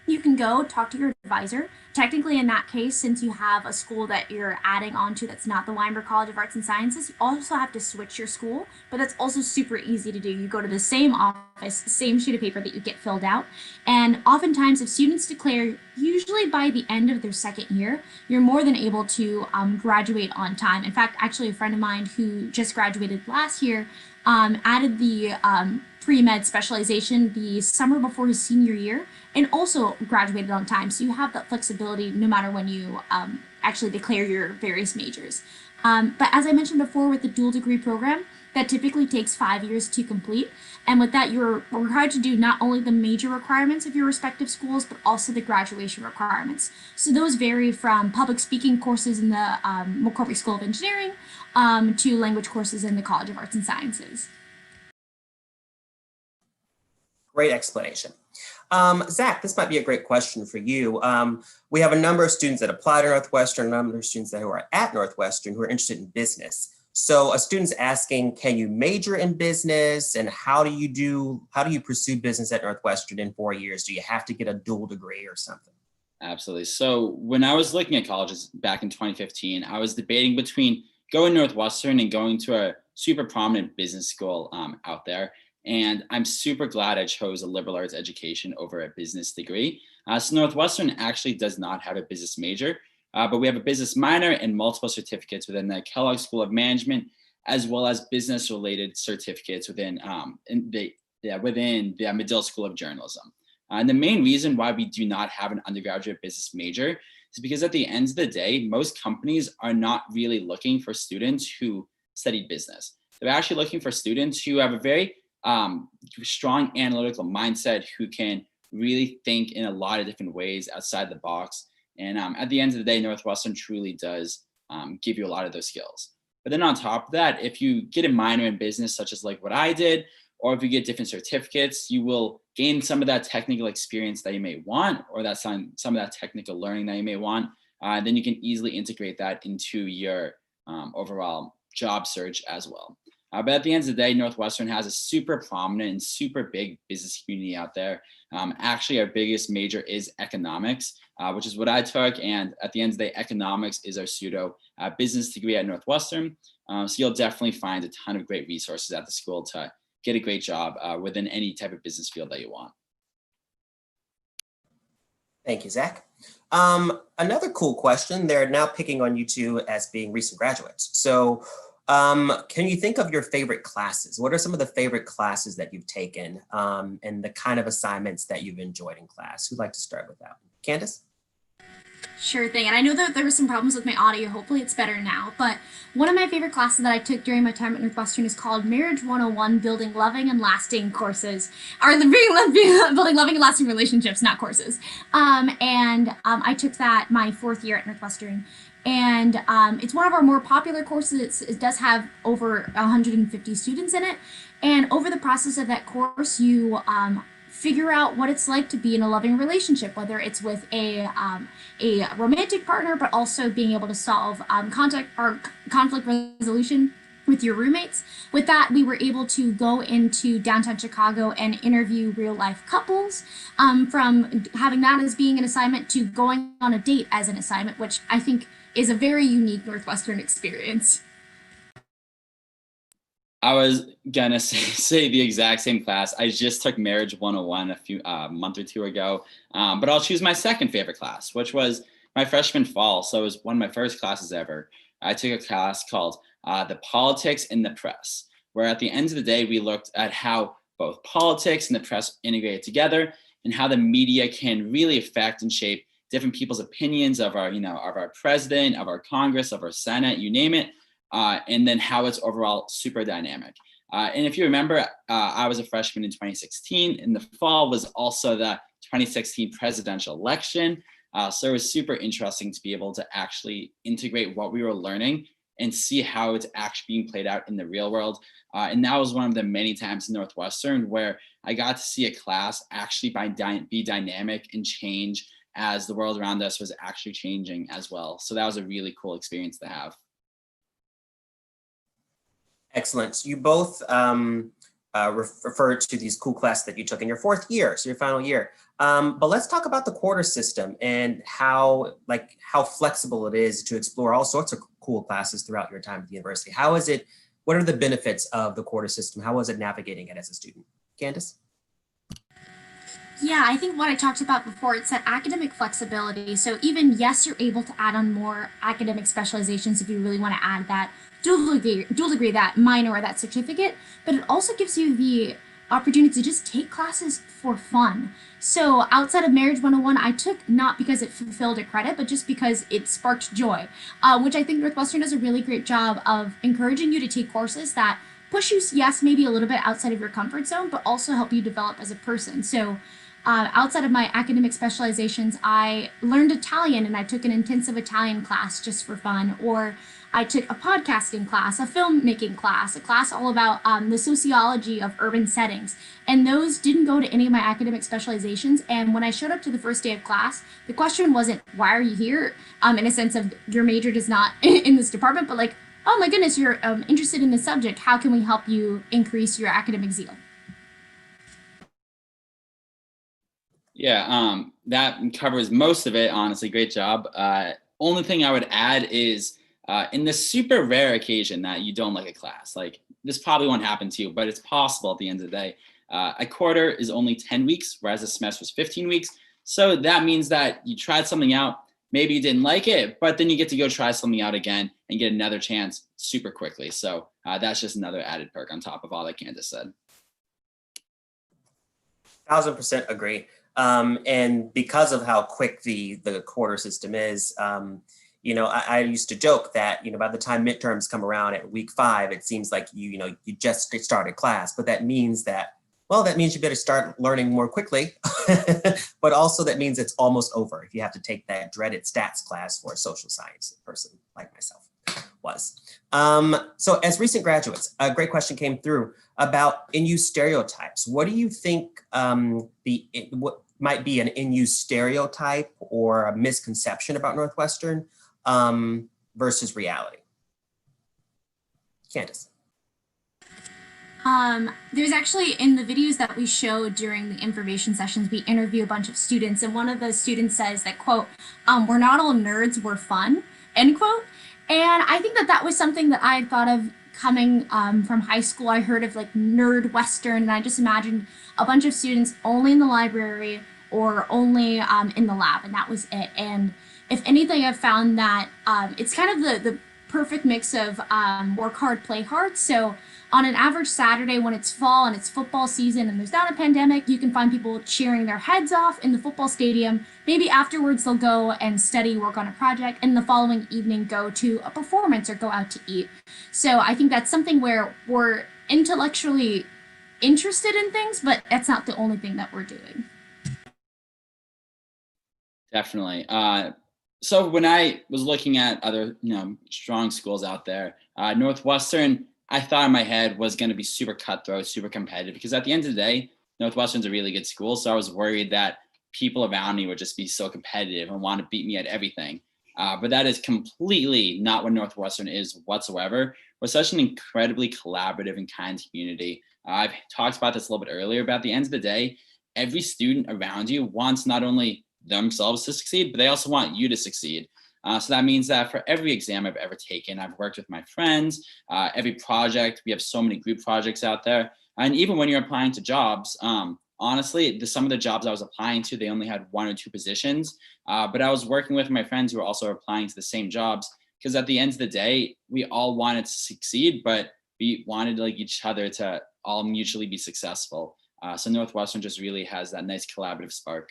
Speaker 3: you can go talk to your advisor. Technically, in that case, since you have a school that you're adding on to that's not the Weinberg College of Arts and Sciences, you also have to switch your school, but that's also super easy to do. You go to the same office, same sheet of paper that you get filled out. And oftentimes, if students declare, usually by the end of their second year, you're more than able to graduate on time. In fact, actually, a friend of mine who just graduated last year added the pre-med specialization the summer before his senior year and also graduated on time. So you have that flexibility no matter when you actually declare your various majors. But as I mentioned before with the dual degree program, that typically takes 5 years to complete. And with that, you're required to do not only the major requirements of your respective schools, but also the graduation requirements. So those vary from public speaking courses in the McCormick School of Engineering to language courses in the College of Arts and Sciences.
Speaker 1: Great explanation. Zach, this might be a great question for you. We have a number of students that apply to Northwestern, a number of students that who are at Northwestern who are interested in business. So a student's asking, can you major in business, and how do you pursue business at Northwestern in 4 years? Do you have to get a dual degree or something?
Speaker 2: Absolutely. So when I was looking at colleges back in 2015, I was debating between going to Northwestern and going to a super prominent business school out there. And I'm super glad I chose a liberal arts education over a business degree. So Northwestern actually does not have a business major, but we have a business minor and multiple certificates within the Kellogg School of Management, as well as business-related certificates within the Medill School of Journalism. And the main reason why we do not have an undergraduate business major is because at the end of the day, most companies are not really looking for students who studied business. They're actually looking for students who have a very strong analytical mindset, who can really think in a lot of different ways outside the box. And at the end of the day, Northwestern truly does give you a lot of those skills. But then on top of that, if you get a minor in business, such as like what I did, or if you get different certificates, you will gain some of that technical experience that you may want, or that some of that technical learning that you may want. Then you can easily integrate that into your overall job search as well. But at the end of the day, Northwestern has a super prominent and super big business community out there. Actually, our biggest major is economics, which is what I took. And at the end of the day, economics is our pseudo business degree at Northwestern. So you'll definitely find a ton of great resources at the school to get a great job within any type of business field that you want.
Speaker 1: Thank you, Zach. Another cool question. They're now picking on you two as being recent graduates. So can you think of your favorite classes? What are some of the favorite classes that you've taken and the kind of assignments that you've enjoyed in class? Who'd like to start with that? Kandise?
Speaker 3: Sure thing. And I know that there were some problems with my audio. Hopefully it's better now. But one of my favorite classes that I took during my time at Northwestern is called Marriage 101, Building Loving and Lasting Courses. Or Building Loving and Lasting Relationships, not courses. I took that my 4th year at Northwestern. And it's one of our more popular courses. It does have over 150 students in it. And over the process of that course, you figure out what it's like to be in a loving relationship, whether it's with a romantic partner, but also being able to solve conflict resolution with your roommates. With that, we were able to go into downtown Chicago and interview real life couples, from having that as being an assignment to going on a date as an assignment, which I think is a very unique Northwestern experience.
Speaker 2: I was gonna say the exact same class. I just took Marriage 101 a month or two ago, but I'll choose my second favorite class, which was my freshman fall. So it was one of my first classes ever. I took a class called The Politics in the Press, where at the end of the day, we looked at how both politics and the press integrate together, and how the media can really affect and shape different people's opinions of our president, of our Congress, of our Senate, you name it. And then how it's overall super dynamic. And if you remember, I was a freshman in 2016. In the fall was also the 2016 presidential election. So it was super interesting to be able to actually integrate what we were learning and see how it's actually being played out in the real world. And that was one of the many times in Northwestern where I got to see a class actually be dynamic and change as the world around us was actually changing as well. So that was a really cool experience to have.
Speaker 1: Excellent. So you both referred to these cool classes that you took in your fourth year, so your final year. But let's talk about the quarter system and how flexible it is to explore all sorts of cool classes throughout your time at the university. How is it? What are the benefits of the quarter system? How was it navigating it as a student? Kandise?
Speaker 3: Yeah, I think what I talked about before, it's that academic flexibility. So even, yes, you're able to add on more academic specializations if you really want to add that dual degree, that minor or that certificate, but it also gives you the opportunity to just take classes for fun. So outside of Marriage 101, I took not because it fulfilled a credit, but just because it sparked joy, which I think Northwestern does a really great job of encouraging you to take courses that push you, yes, maybe a little bit outside of your comfort zone, but also help you develop as a person. So outside of my academic specializations, I learned Italian and I took an intensive Italian class just for fun, or I took a podcasting class, a filmmaking class, a class all about the sociology of urban settings. And those didn't go to any of my academic specializations. And when I showed up to the first day of class, the question wasn't, why are you here? In a sense of your major does not in this department, but like, oh my goodness, you're interested in this subject. How can we help you increase your academic zeal?
Speaker 2: Yeah, that covers most of it, honestly. Great job. Only thing I would add is in the super rare occasion that you don't like a class, like this probably won't happen to you, but it's possible at the end of the day. A quarter is only 10 weeks, whereas a semester is 15 weeks. So that means that you tried something out, maybe you didn't like it, but then you get to go try something out again and get another chance super quickly. So that's just another added perk on top of all that Kandise said.
Speaker 1: 1000% agree. And because of how quick the quarter system is, I used to joke that, by the time midterms come around at week 5, it seems like you just started class, but that means you better start learning more quickly, but also that means it's almost over if you have to take that dreaded stats class for a social science person like myself was. So as recent graduates, a great question came through about NU stereotypes. What do you think what might be an NU stereotype or a misconception about Northwestern versus reality? Kandise.
Speaker 3: There's actually, in the videos that we showed during the information sessions, we interview a bunch of students, and one of the students says that, quote, we're not all nerds, we're fun, end quote. And I think that was something that I had thought of coming from high school. I heard of like Nerd Western, and I just imagined a bunch of students only in the library or only in the lab, and that was it. And if anything, I've found that it's kind of the perfect mix of work hard, play hard. So on an average Saturday when it's fall and it's football season and there's not a pandemic, you can find people cheering their heads off in the football stadium. Maybe afterwards they'll go and study, work on a project, and the following evening go to a performance or go out to eat. So I think that's something where we're intellectually interested in things, but that's not the only thing that we're doing.
Speaker 2: Definitely. So when I was looking at other, strong schools out there, Northwestern, I thought in my head was going to be super cutthroat, super competitive, because at the end of the day, Northwestern's a really good school. So I was worried that people around me would just be so competitive and want to beat me at everything. But that is completely not what Northwestern is whatsoever. We're such an incredibly collaborative and kind community. I've talked about this a little bit earlier, but at the end of the day, every student around you wants not only themselves to succeed, but they also want you to succeed. So that means that for every exam I've ever taken, I've worked with my friends, every project, we have so many group projects out there. And even when you're applying to jobs, honestly, some of the jobs I was applying to, they only had 1 or 2 positions, but I was working with my friends who were also applying to the same jobs, because at the end of the day, we all wanted to succeed, but we wanted each other to all mutually be successful. So Northwestern just really has that nice collaborative spark.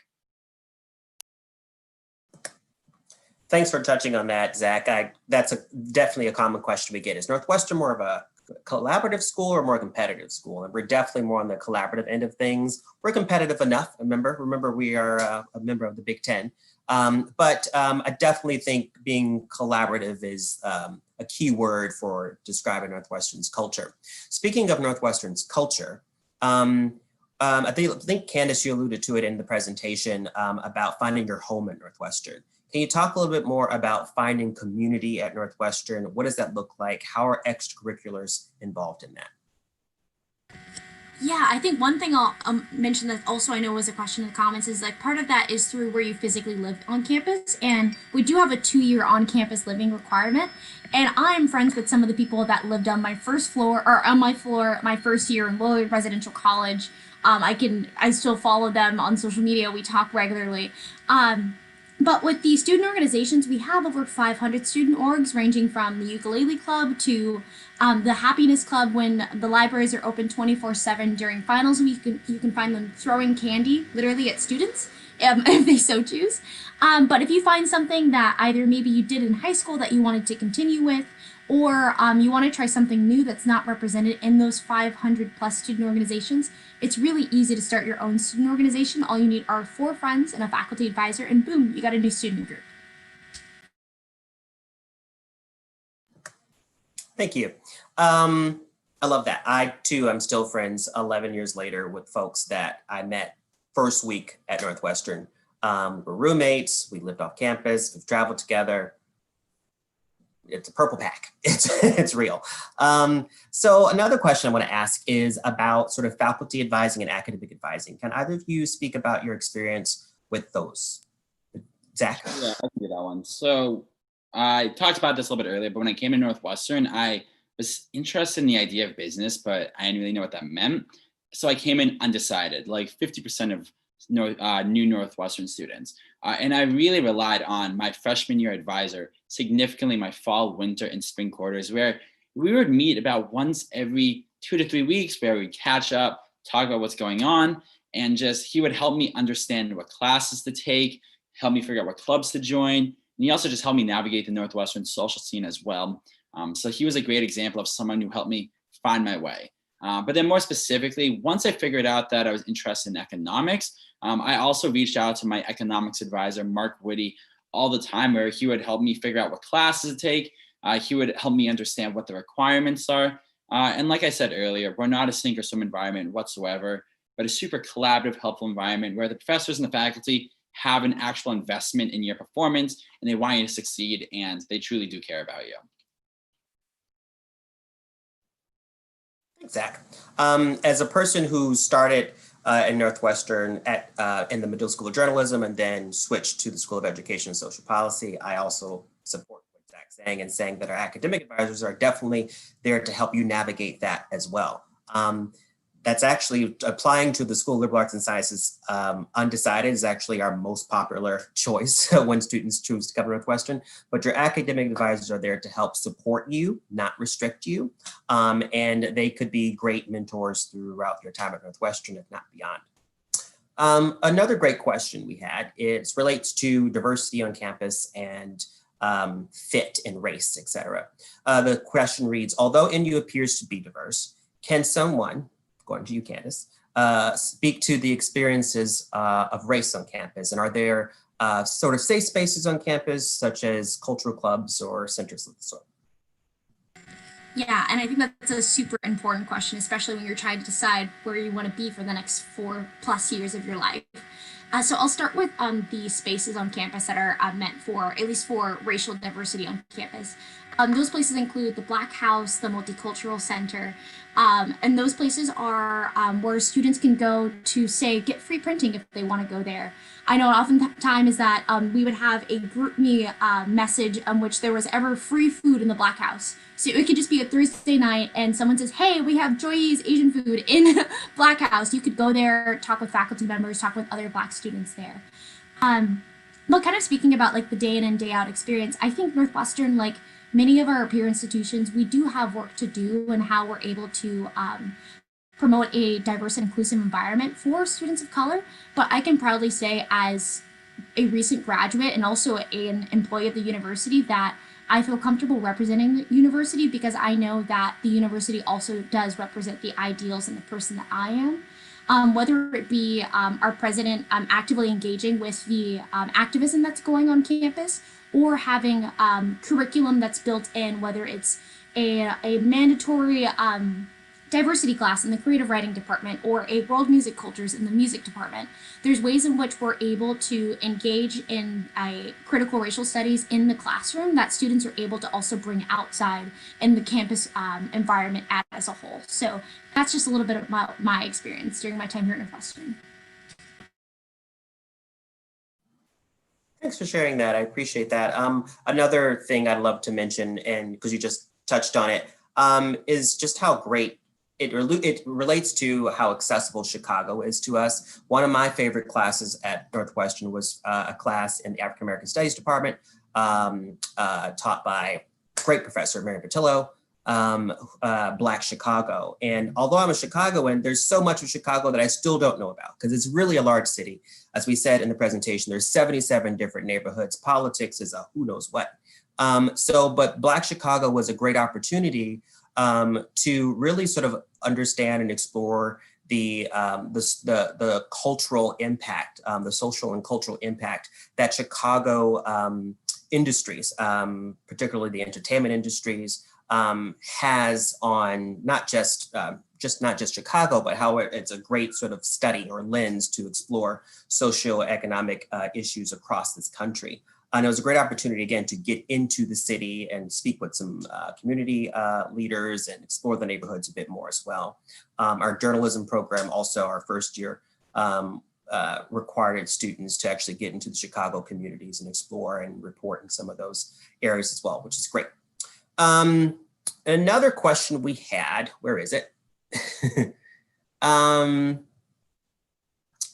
Speaker 1: Thanks for touching on that, Zach. That's definitely a common question we get. Is Northwestern more of a collaborative school or more competitive school? And we're definitely more on the collaborative end of things. We're competitive enough. Remember we are a member of the Big Ten. But I definitely think being collaborative is a key word for describing Northwestern's culture. Speaking of Northwestern's culture, I think Kandise, you alluded to it in the presentation about finding your home at Northwestern. Can you talk a little bit more about finding community at Northwestern? What does that look like? How are extracurriculars involved in that?
Speaker 3: Yeah, I think one thing I'll mention that also I know was a question in the comments is like part of that is through where you physically lived on campus. And we do have a 2 year on campus living requirement. And I'm friends with some of the people that lived on my first floor or on my floor my first year in Loyola Residential College. I still follow them on social media. We talk regularly. But with the student organizations, we have over 500 student orgs ranging from the ukulele club to the happiness club when the libraries are open 24/7 during finals week. You can find them throwing candy literally at students if they so choose. But if you find something that either maybe you did in high school that you wanted to continue with, or you want to try something new that's not represented in those 500 plus student organizations, it's really easy to start your own student organization. All you need are 4 friends and a faculty advisor, and boom, you got a new student group.
Speaker 1: Thank you. I love that. I too am still friends 11 years later with folks that I met first week at Northwestern. We were roommates, we lived off campus, we've traveled together. It's a purple pack. It's real. So another question I want to ask is about sort of faculty advising and academic advising. Can either of you speak about your experience with those? Zach?
Speaker 2: Yeah, I can do that one. So I talked about this a little bit earlier, but when I came to Northwestern, I was interested in the idea of business, but I didn't really know what that meant. So I came in undecided, like 50% of new Northwestern students. And I really relied on my freshman year advisor, significantly my fall, winter, and spring quarters, where we would meet about once every 2 to 3 weeks, where we catch up, talk about what's going on, and just he would help me understand what classes to take, help me figure out what clubs to join. And he also just helped me navigate the Northwestern social scene as well. So he was a great example of someone who helped me find my way. But then more specifically, once I figured out that I was interested in economics, I also reached out to my economics advisor, Mark Whitty, all the time, where he would help me figure out what classes to take. He would help me understand what the requirements are. And like I said earlier, we're not a sink or swim environment whatsoever, but a super collaborative, helpful environment where the professors and the faculty have an actual investment in your performance and they want you to succeed and they truly do care about you.
Speaker 1: Zach, as a person who started in Northwestern in the Medill School of Journalism and then switched to the School of Education and Social Policy, I also support what Zach's saying and saying that our academic advisors are definitely there to help you navigate that as well. That's actually applying to the School of Liberal Arts and Sciences. Undecided is actually our most popular choice when students choose to come to Northwestern, but your academic advisors are there to help support you, not restrict you. And they could be great mentors throughout your time at Northwestern, if not beyond. Another great question we had, it relates to diversity on campus and fit and race, et cetera. The question reads, although NU appears to be diverse, can someone, going to you, Kandise, speak to the experiences of race on campus? And are there sort of safe spaces on campus, such as cultural clubs or centers of the sort?
Speaker 3: Yeah, and I think that's a super important question, especially when you're trying to decide where you want to be for the next 4+ years of your life. So I'll start with the spaces on campus that are meant for, at least for racial diversity on campus. Those places include the Black House, the Multicultural Center, and those places are where students can go to, say, get free printing if they want to go there. I know oftentimes is that we would have a group me message which there was ever free food in the Black House. So it could just be a Thursday night and someone says, hey, we have Joy's Asian food in Black House. You could go there, talk with faculty members, talk with other Black students there. But kind of speaking about like the day in and day out experience, I think Northwestern, like many of our peer institutions, we do have work to do in how we're able to promote a diverse and inclusive environment for students of color. But I can proudly say, as a recent graduate and also an employee of the university, that I feel comfortable representing the university because I know that the university also does represent the ideals and the person that I am. Whether it be our president actively engaging with the activism that's going on campus, or having curriculum that's built in, whether it's a mandatory diversity class in the creative writing department or a world music cultures in the music department. There's ways in which we're able to engage in a critical racial studies in the classroom that students are able to also bring outside in the campus environment as a whole. So that's just a little bit of my experience during my time here at Northwestern.
Speaker 1: Thanks for sharing that. I appreciate that. Another thing I'd love to mention, and because you just touched on it, is just how great it relates to how accessible Chicago is to us. One of my favorite classes at Northwestern was a class in the African American Studies department taught by a great professor, Mary Patillo, Black Chicago. And although I'm a Chicagoan, there's so much of Chicago that I still don't know about because it's really a large city. As we said in the presentation, there's 77 different neighborhoods. Politics is a who knows what. But Black Chicago was a great opportunity to really sort of understand and explore the cultural impact, the social and cultural impact that Chicago industries, particularly the entertainment industries, has on not just Chicago, but how it's a great sort of study or lens to explore socioeconomic issues across this country. And it was a great opportunity, again, to get into the city and speak with some community leaders and explore the neighborhoods a bit more as well. Our journalism program, also our first year, required its students to actually get into the Chicago communities and explore and report in some of those areas as well, which is great. Another question we had, where is it?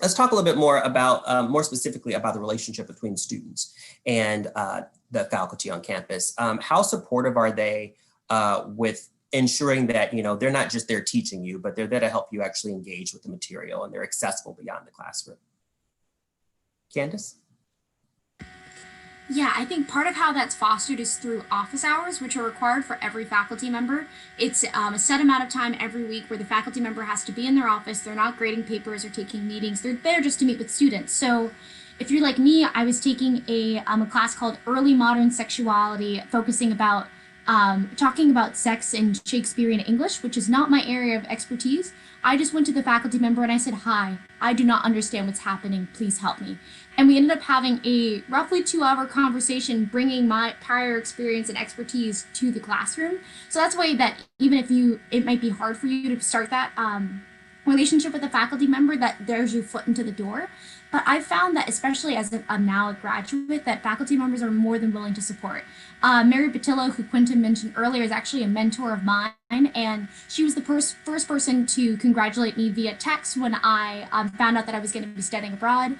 Speaker 1: Let's talk a little bit more about, more specifically about the relationship between students and the faculty on campus. How supportive are they with ensuring that, you know, they're not just there teaching you, but they're there to help you actually engage with the material and they're accessible beyond the classroom? Kandise?
Speaker 3: Yeah, I think part of how that's fostered is through office hours, which are required for every faculty member. It's a set amount of time every week where the faculty member has to be in their office. They're not grading papers or taking meetings. They're there just to meet with students. So if you're like me, I was taking a class called Early Modern Sexuality, focusing about talking about sex in Shakespearean English, which is not my area of expertise. I just went to the faculty member and I said, "Hi, I do not understand what's happening. Please help me." And we ended up having a roughly 2-hour conversation, bringing my prior experience and expertise to the classroom. So that's why that even if it might be hard for you to start that relationship with a faculty member, that there's your foot into the door. But I've found that, especially as I'm now a graduate, that faculty members are more than willing to support. Mary Patillo, who Quinton mentioned earlier, is actually a mentor of mine, and she was the first person to congratulate me via text when I found out that I was going to be studying abroad.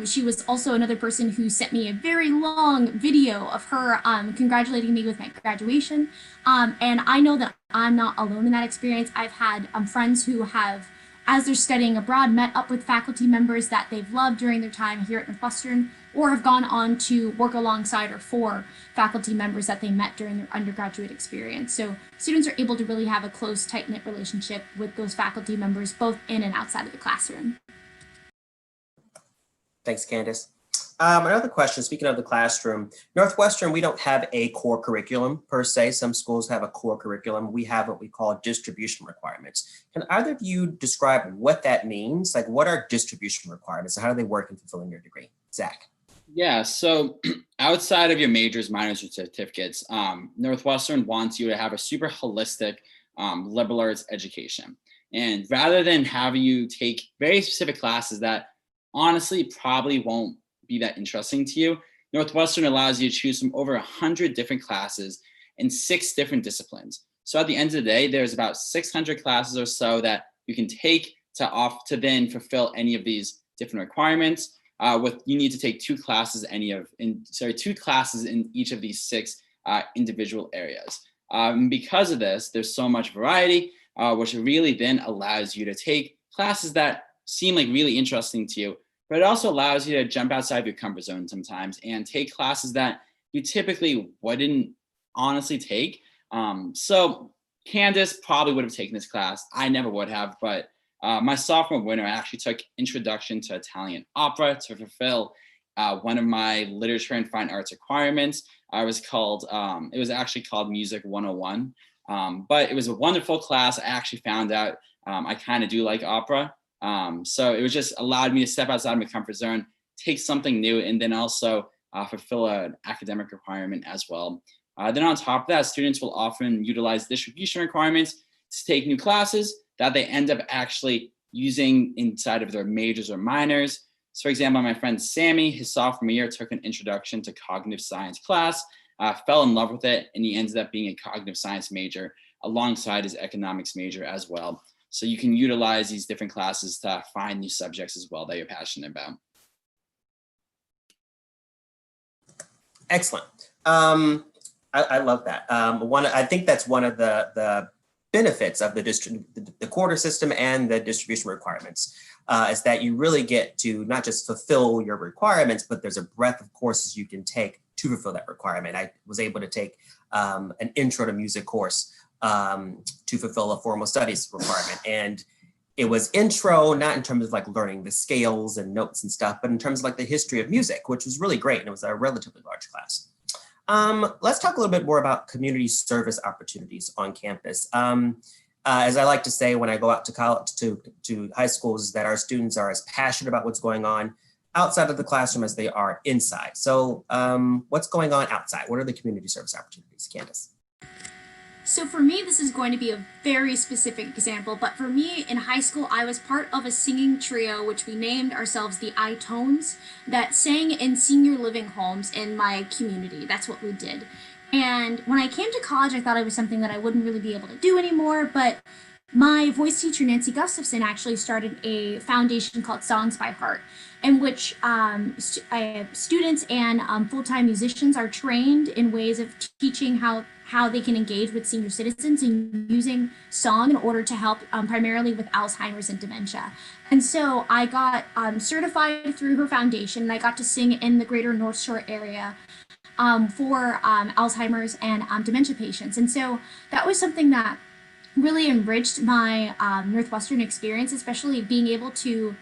Speaker 3: She was also another person who sent me a very long video of her congratulating me with my graduation. And I know that I'm not alone in that experience. I've had friends who have, as they're studying abroad, met up with faculty members that they've loved during their time here at Northwestern, or have gone on to work alongside or for faculty members that they met during their undergraduate experience. So students are able to really have a close, tight-knit relationship with those faculty members, both in and outside of the classroom.
Speaker 1: Thanks, Kandise. Another question, speaking of the classroom, Northwestern, we don't have a core curriculum per se. Some schools have a core curriculum. We have what we call distribution requirements. Can either of you describe what that means? Like, what are distribution requirements and how do they work in fulfilling your degree? Zach.
Speaker 2: Yeah, so outside of your majors, minors, or certificates, Northwestern wants you to have a super holistic liberal arts education. And rather than having you take very specific classes that honestly probably won't be that interesting to you, Northwestern allows you to choose from over 100 different classes in 6 different disciplines. So at the end of the day, there's about 600 classes or so that you can take to then fulfill any of these different requirements. You need to take 2 classes in each of these 6 individual areas. Because of this, there's so much variety, which really then allows you to take classes that seem like really interesting to you, but it also allows you to jump outside of your comfort zone sometimes and take classes that you typically wouldn't honestly take. So Kandise probably would have taken this class. I never would have, but my sophomore winter, I actually took Introduction to Italian Opera to fulfill one of my literature and fine arts requirements. It was actually called Music 101. But it was a wonderful class. I actually found out I kind of do like opera. So it was just allowed me to step outside my comfort zone, take something new, and then also fulfill an academic requirement as well. Then on top of that, students will often utilize distribution requirements to take new classes that they end up actually using inside of their majors or minors. So for example, my friend Sammy, his sophomore year, took an introduction to cognitive science class, fell in love with it, and he ended up being a cognitive science major alongside his economics major as well. So you can utilize these different classes to find new subjects as well that you're passionate about.
Speaker 1: Excellent. I love that. I think that's one of the benefits of the quarter system and the distribution requirements is that you really get to not just fulfill your requirements, but there's a breadth of courses you can take to fulfill that requirement. I was able to take an intro to music course to fulfill a formal studies requirement. And it was intro, not in terms of like learning the scales and notes and stuff, but in terms of like the history of music, which was really great. And it was a relatively large class. Let's talk a little bit more about community service opportunities on campus. As I like to say when I go out to college, to high schools, is that our students are as passionate about what's going on outside of the classroom as they are inside. So what's going on outside? What are the community service opportunities, Kandise?
Speaker 3: So for me, this is going to be a very specific example, but for me in high school, I was part of a singing trio, which we named ourselves the I-Tones, that sang in senior living homes in my community. That's what we did. And when I came to college, I thought it was something that I wouldn't really be able to do anymore, but my voice teacher, Nancy Gustafson, actually started a foundation called Songs by Heart, in which students and full-time musicians are trained in ways of teaching how they can engage with senior citizens and using song in order to help primarily with Alzheimer's and dementia. And so I got certified through her foundation, and I got to sing in the greater North Shore area for Alzheimer's and dementia patients. And so that was something that really enriched my Northwestern experience, especially being able to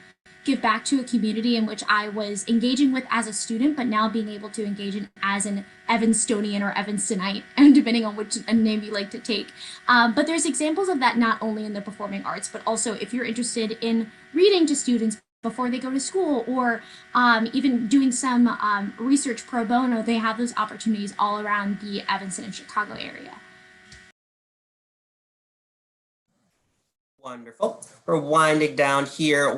Speaker 3: give back to a community in which I was engaging with as a student, but now being able to engage in as an Evanstonian or Evanstonite, and depending on which name you like to take. But there's examples of that not only in the performing arts, but also if you're interested in reading to students before they go to school, or even doing some research pro bono, they have those opportunities all around the Evanston and Chicago area.
Speaker 1: Wonderful. We're winding down here.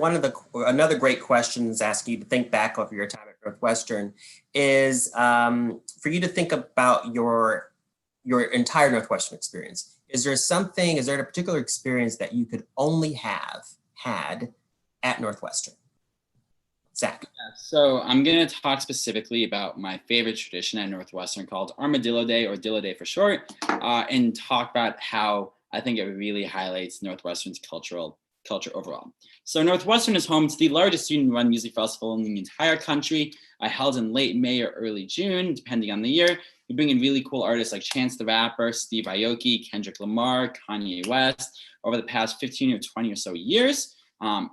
Speaker 1: Another great question is asking you to think back over your time at Northwestern is for you to think about your entire Northwestern experience. Is there a particular experience that you could only have had at Northwestern? Zack.
Speaker 2: Yeah, so I'm going to talk specifically about my favorite tradition at Northwestern called Armadillo Day, or Dillo Day for short, and talk about how I think it really highlights Northwestern's culture overall. So Northwestern is home to the largest student-run music festival in the entire country, held in late May or early June, depending on the year. We bring in really cool artists like Chance the Rapper, Steve Aoki, Kendrick Lamar, Kanye West over the past 15 or 20 or so years.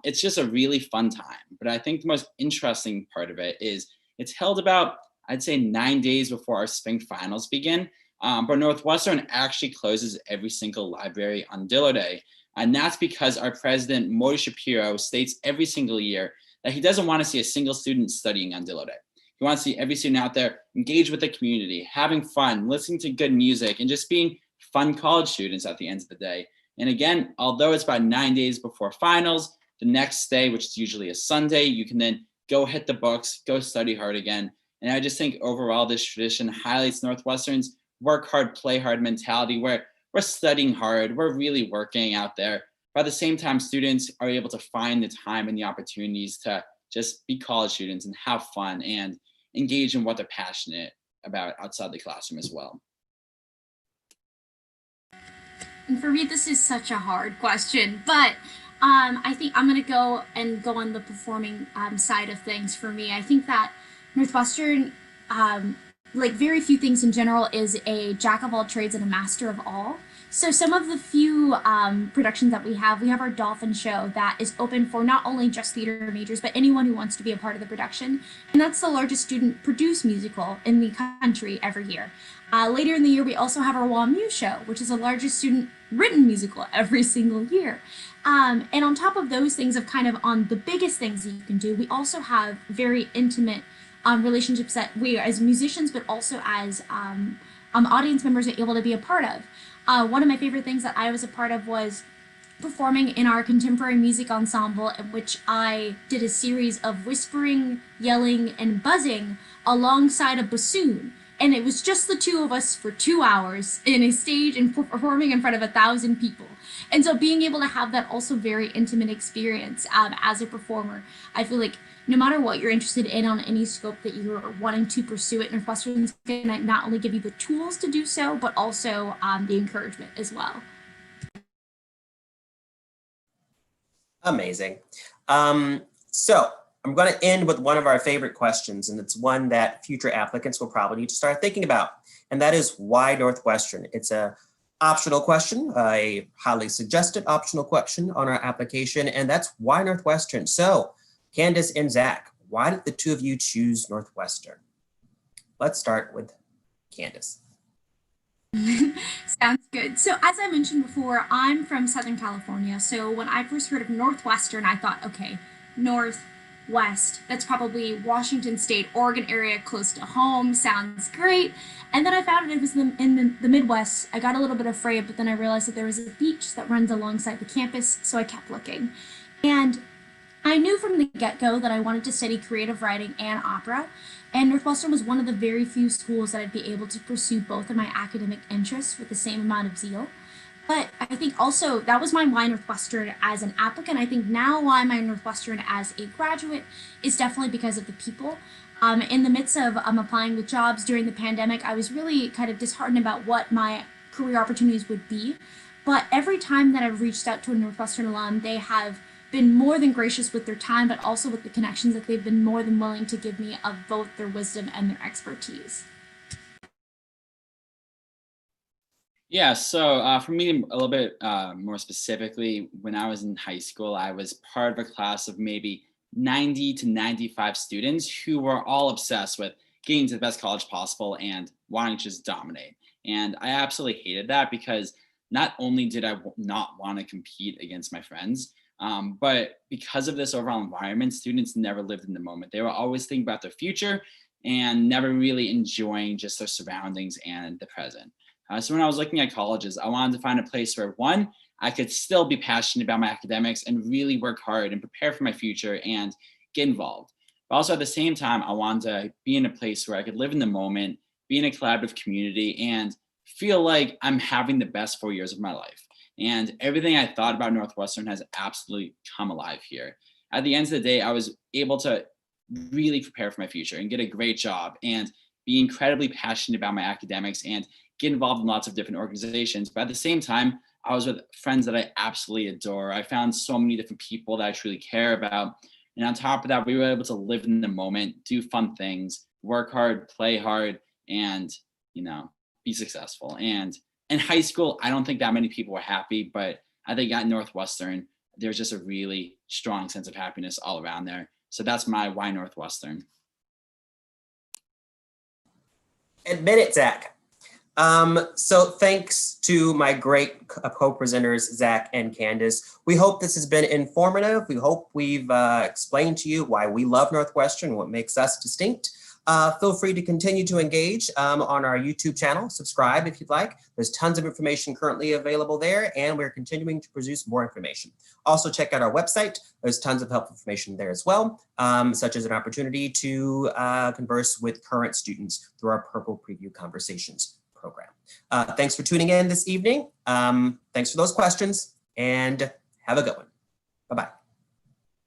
Speaker 2: It's just a really fun time. But I think the most interesting part of it is it's held about, I'd say, 9 days before our spring finals begin. But Northwestern actually closes every single library on Dillo Day. And that's because our president, Maury Shapiro, states every single year that he doesn't want to see a single student studying on Dillo Day. He wants to see every student out there engage with the community, having fun, listening to good music, and just being fun college students at the end of the day. And again, although it's about 9 days before finals, the next day, which is usually a Sunday, you can then go hit the books, go study hard again. And I just think overall this tradition highlights Northwestern's work hard, play hard mentality, where we're studying hard, we're really working out there. But at the same time, students are able to find the time and the opportunities to just be college students and have fun and engage in what they're passionate about outside the classroom as well.
Speaker 3: And for me, this is such a hard question, but I think I'm going to go on the performing side of things for me. I think that Northwestern like very few things in general, is a jack of all trades and a master of all. So some of the few productions that we have our Dolphin show that is open for not only just theater majors, but anyone who wants to be a part of the production. And that's the largest student produced musical in the country every year. Later in the year, we also have our WAMU show, which is the largest student written musical every single year. And on top of those things, of kind of on the biggest things that you can do, we also have very intimate relationships that we as musicians, but also as audience members, are able to be a part of. One of my favorite things that I was a part of was performing in our contemporary music ensemble, in which I did a series of whispering, yelling, and buzzing alongside a bassoon. And it was just the two of us for 2 hours in a stage and performing in front of 1,000 people. And so being able to have that also very intimate experience as a performer, I feel like no matter what you're interested in on any scope that you're wanting to pursue it, Northwestern's going to not only give you the tools to do so, but also the encouragement as well.
Speaker 1: Amazing. So I'm going to end with one of our favorite questions, and it's one that future applicants will probably need to start thinking about, and that is why Northwestern? It's a optional question, a highly suggested optional question on our application, and that's why Northwestern. So Kandise and Zack, why did the two of you choose Northwestern? Let's start with Kandise.
Speaker 3: Sounds good. So as I mentioned before, I'm from Southern California. So when I first heard of Northwestern, I thought, okay, Northwest, that's probably Washington State, Oregon area, close to home, sounds great. And then I found it was in the Midwest. I got a little bit afraid, but then I realized that there was a beach that runs alongside the campus, so I kept looking. And I knew from the get-go that I wanted to study creative writing and opera, and Northwestern was one of the very few schools that I'd be able to pursue both of my academic interests with the same amount of zeal. But I think also that was my why Northwestern as an applicant. I think now why my Northwestern as a graduate is definitely because of the people. In the midst of applying with jobs during the pandemic, I was really kind of disheartened about what my career opportunities would be. But every time that I've reached out to a Northwestern alum, they have been more than gracious with their time, but also with the connections that they've been more than willing to give me of both their wisdom and their expertise.
Speaker 2: Yeah, so for me, a little bit more specifically, when I was in high school, I was part of a class of maybe 90 to 95 students who were all obsessed with getting to the best college possible and wanting to just dominate. And I absolutely hated that, because not only did I not want to compete against my friends, but because of this overall environment, students never lived in the moment. They were always thinking about their future and never really enjoying just their surroundings and the present. So when I was looking at colleges, I wanted to find a place where, one, I could still be passionate about my academics and really work hard and prepare for my future and get involved. But also at the same time, I wanted to be in a place where I could live in the moment, be in a collaborative community, and feel like I'm having the best 4 years of my life. And everything I thought about Northwestern has absolutely come alive here. At the end of the day, I was able to really prepare for my future and get a great job and be incredibly passionate about my academics and get involved in lots of different organizations. But at the same time, I was with friends that I absolutely adore. I found so many different people that I truly care about. And on top of that, we were able to live in the moment, do fun things, work hard, play hard, and, be successful. And in high school, I don't think that many people were happy, but I think at Northwestern, there's just a really strong sense of happiness all around there. So that's my why Northwestern.
Speaker 1: Admit it, Zack. So thanks to my great co-presenters, Zack and Kandise. We hope this has been informative. We hope we've explained to you why we love Northwestern, what makes us distinct. Feel free to continue to engage on our YouTube channel. Subscribe if you'd like. There's tons of information currently available there, and we're continuing to produce more information. Also check out our website. There's tons of helpful information there as well, such as an opportunity to converse with current students through our Purple Preview Conversations program. Thanks for tuning in this evening. Thanks for those questions, and have a good one.